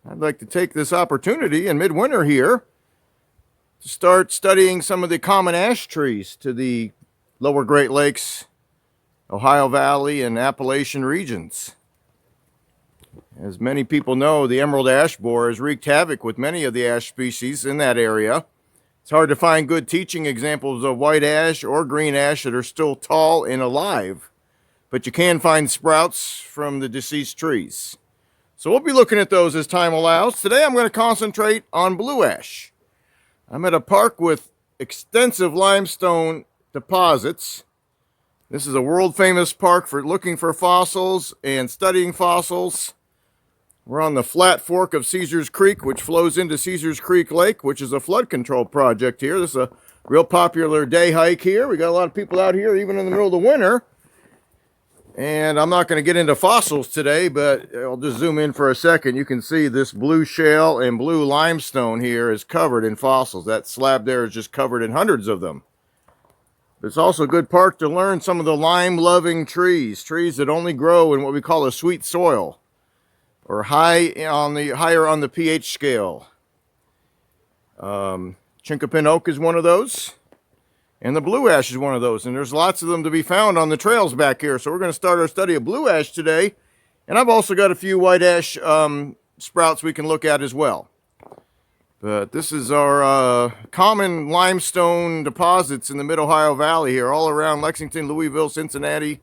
I'd like to take this opportunity in midwinter here to start studying some of the common ash trees to the lower Great Lakes, Ohio Valley, and Appalachian regions. As many people know, the emerald ash borer has wreaked havoc with many of the ash species in that area. It's hard to find good teaching examples of white ash or green ash that are still tall and alive, but you can find sprouts from the deceased trees. So we'll be looking at those as time allows. Today I'm going to concentrate on blue ash. I'm at a park with extensive limestone deposits. This is a world-famous park for looking for fossils and studying fossils. We're on the flat fork of Caesars Creek, which flows into Caesars Creek Lake, which is a flood control project here. This is a real popular day hike here. We got a lot of people out here even in the middle of the winter. And I'm not going to get into fossils today, but I'll just zoom in for a second. You can see this blue shale and blue limestone here is covered in fossils. That slab there is just covered in hundreds of them. It's also a good park to learn some of the lime-loving trees that only grow in what we call a sweet soil, or higher on the pH scale. Chinkapin oak is one of those. And the blue ash is one of those. And there's lots of them to be found on the trails back here. So we're going to start our study of blue ash today. And I've also got a few white ash sprouts we can look at as well. But this is our common limestone deposits in the mid-Ohio Valley here, all around Lexington, Louisville, Cincinnati,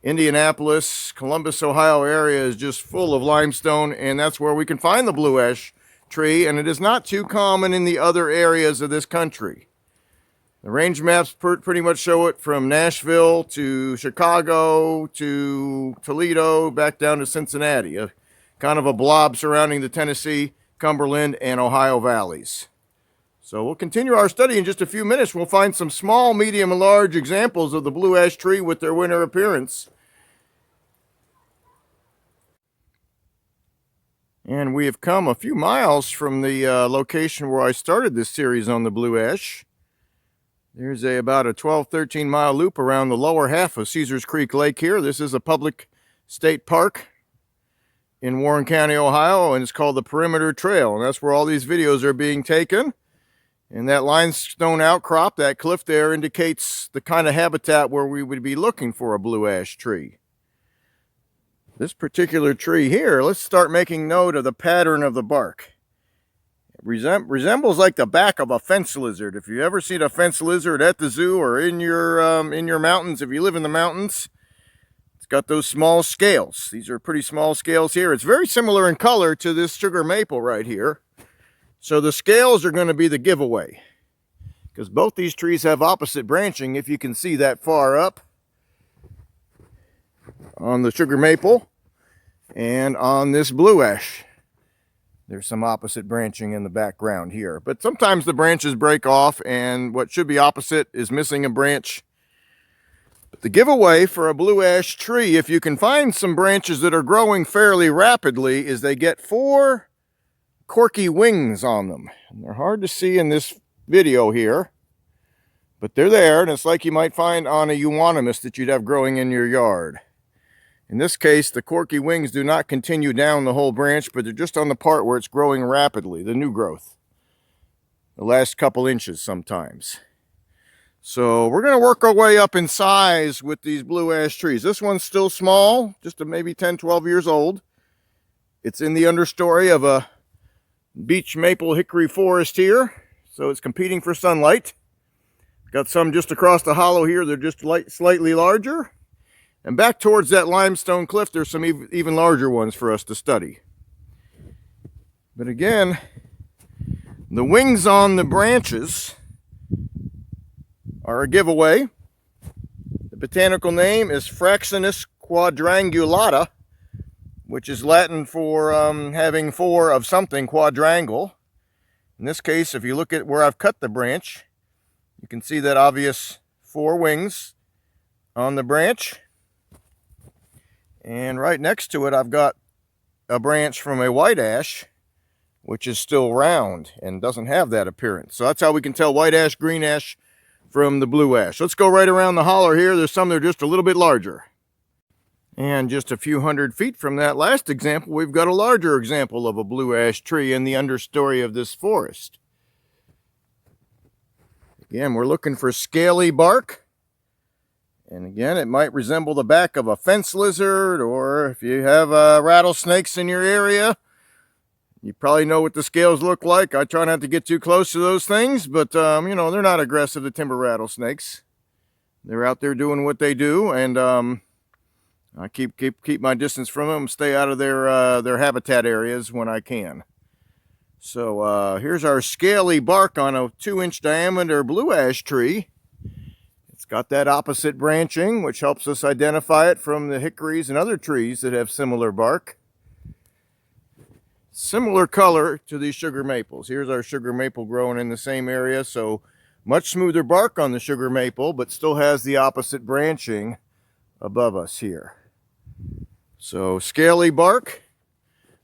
Indianapolis, Columbus, Ohio area is just full of limestone. And that's where we can find the blue ash tree. And it is not too common in the other areas of this country. The range maps pretty much show it from Nashville to Chicago to Toledo, back down to Cincinnati. Kind of a blob surrounding the Tennessee, Cumberland, and Ohio valleys. So we'll continue our study in just a few minutes. We'll find some small, medium, and large examples of the blue ash tree with their winter appearance. And we have come a few miles from the location where I started this series on the blue ash. There's about a 12-13 mile loop around the lower half of Caesars Creek Lake here. This is a public state park in Warren County, Ohio, and it's called the Perimeter Trail. And that's where all these videos are being taken. And that limestone outcrop, that cliff there, indicates the kind of habitat where we would be looking for a blue ash tree. This particular tree here, let's start making note of the pattern of the bark. Resembles like the back of a fence lizard. If you ever seen a fence lizard at the zoo or in your mountains, if you live in the mountains, it's got those small scales. These are pretty small scales here. It's very similar in color to this sugar maple right here. So the scales are going to be the giveaway, because both these trees have opposite branching, if you can see that far up on the sugar maple and on this blue ash. There's some opposite branching in the background here. But sometimes the branches break off and what should be opposite is missing a branch. But the giveaway for a blue ash tree, if you can find some branches that are growing fairly rapidly, is they get 4 corky wings on them. And they're hard to see in this video here, but they're there, and it's like you might find on a euonymus that you'd have growing in your yard. In this case, the corky wings do not continue down the whole branch, but they're just on the part where it's growing rapidly, the new growth. The last couple inches sometimes. So we're going to work our way up in size with these blue ash trees. This one's still small, just maybe 10, 12 years old. It's in the understory of a beech maple hickory forest here, so it's competing for sunlight. Got some just across the hollow here, they're just slightly larger. And back towards that limestone cliff, there's some even larger ones for us to study. But again, the wings on the branches are a giveaway. The botanical name is Fraxinus quadrangulata, which is Latin for having 4 of something, quadrangle. In this case, if you look at where I've cut the branch, you can see that obvious 4 wings on the branch. And right next to it, I've got a branch from a white ash, which is still round and doesn't have that appearance. So that's how we can tell white ash, green ash from the blue ash. Let's go right around the holler here. There's some that are just a little bit larger. And just a few hundred feet from that last example, we've got a larger example of a blue ash tree in the understory of this forest. Again, we're looking for scaly bark. And again, it might resemble the back of a fence lizard, or if you have rattlesnakes in your area, you probably know what the scales look like. I try not to get too close to those things, but you know, they're not aggressive, the timber rattlesnakes. They're out there doing what they do, and I keep my distance from them, stay out of their habitat areas when I can. So here's our scaly bark on a 2-inch diameter blue ash tree. It's got that opposite branching, which helps us identify it from the hickories and other trees that have similar bark. Similar color to these sugar maples. Here's our sugar maple growing in the same area, so much smoother bark on the sugar maple, but still has the opposite branching above us here. So scaly bark,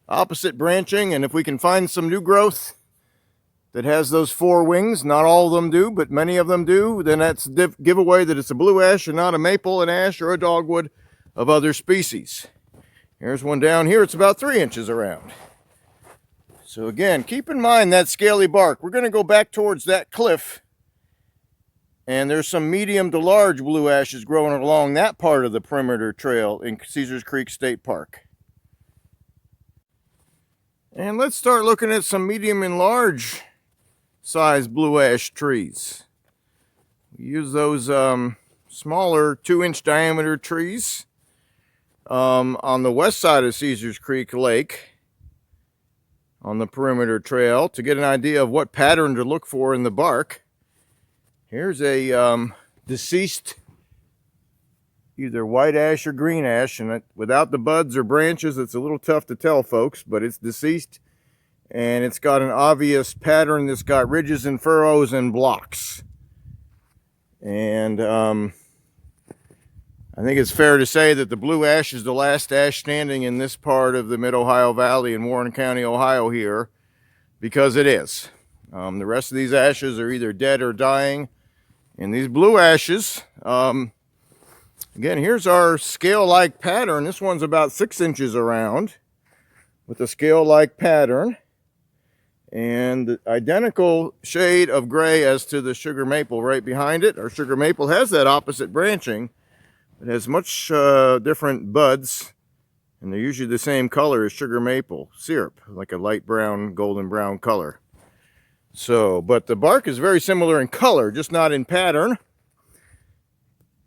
opposite branching, and if we can find some new growth that has those 4 wings, not all of them do, but many of them do, then that's a giveaway that it's a blue ash and not a maple, an ash, or a dogwood of other species. Here's one down here, it's about 3 inches around. So again, keep in mind that scaly bark. We're going to go back towards that cliff, and there's some medium to large blue ashes growing along that part of the perimeter trail in Caesars Creek State Park. And let's start looking at some medium and large size blue ash trees. We use those smaller 2-inch diameter trees on the west side of Caesars Creek Lake on the perimeter trail to get an idea of what pattern to look for in the bark. Here's a deceased either white ash or green ash, and without the buds or branches it's a little tough to tell, folks, but it's deceased and it's got an obvious pattern that's got ridges and furrows and blocks. And I think it's fair to say that the blue ash is the last ash standing in this part of the Mid-Ohio Valley in Warren County, Ohio here, because it is. The rest of these ashes are either dead or dying. And these blue ashes, again, here's our scale-like pattern. This one's about 6 inches around with a scale-like pattern. And the identical shade of gray as to the sugar maple right behind it. Our sugar maple has that opposite branching. It has much different buds, and they're usually the same color as sugar maple syrup, like a light brown, golden brown color. So, but the bark is very similar in color, just not in pattern.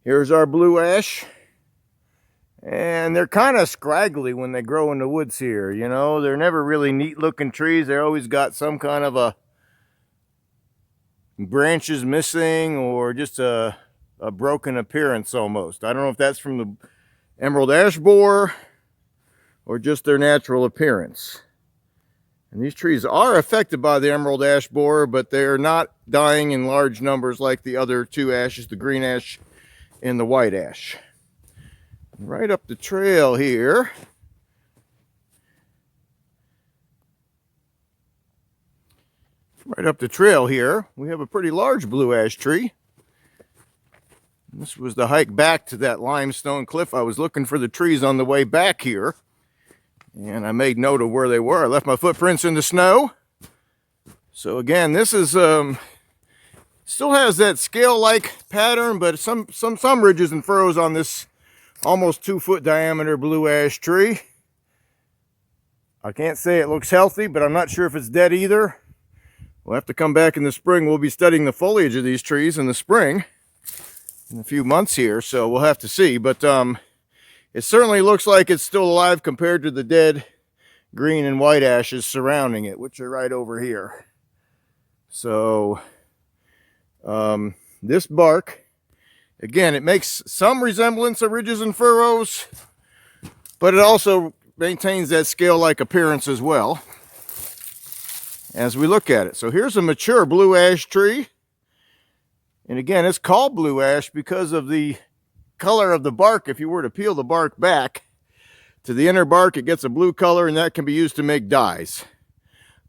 Here's our blue ash. And they're kind of scraggly when they grow in the woods here, you know. They're never really neat looking trees. They're always got some kind of a branches missing or just a broken appearance almost. I don't know if that's from the emerald ash borer or just their natural appearance. And these trees are affected by the emerald ash borer, but they're not dying in large numbers like the other 2 ashes, the green ash and the white ash. Right up the trail here, we have a pretty large blue ash tree. This was the hike back to that limestone cliff. I was looking for the trees on the way back here, and I made note of where they were. I left my footprints in the snow. So again, this is still has that scale-like pattern, but some ridges and furrows on this almost 2-foot diameter blue ash tree. I can't say it looks healthy, but I'm not sure if it's dead either. We'll have to come back in the spring. We'll be studying the foliage of these trees in the spring, in a few months here, so we'll have to see. But it certainly looks like it's still alive compared to the dead green and white ashes surrounding it, which are right over here. So this bark, again, it makes some resemblance of ridges and furrows, but it also maintains that scale-like appearance as well as we look at it. So here's a mature blue ash tree. And again, it's called blue ash because of the color of the bark. If you were to peel the bark back to the inner bark, it gets a blue color, and that can be used to make dyes.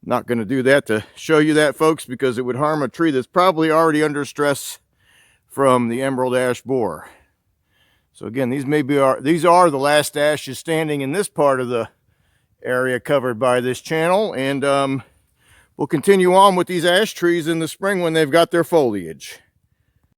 I'm not going to do that to show you that, folks, because it would harm a tree that's probably already under stress from the emerald ash borer. So again, these are the last ashes standing in this part of the area covered by this channel, and we'll continue on with these ash trees in the spring when they've got their foliage.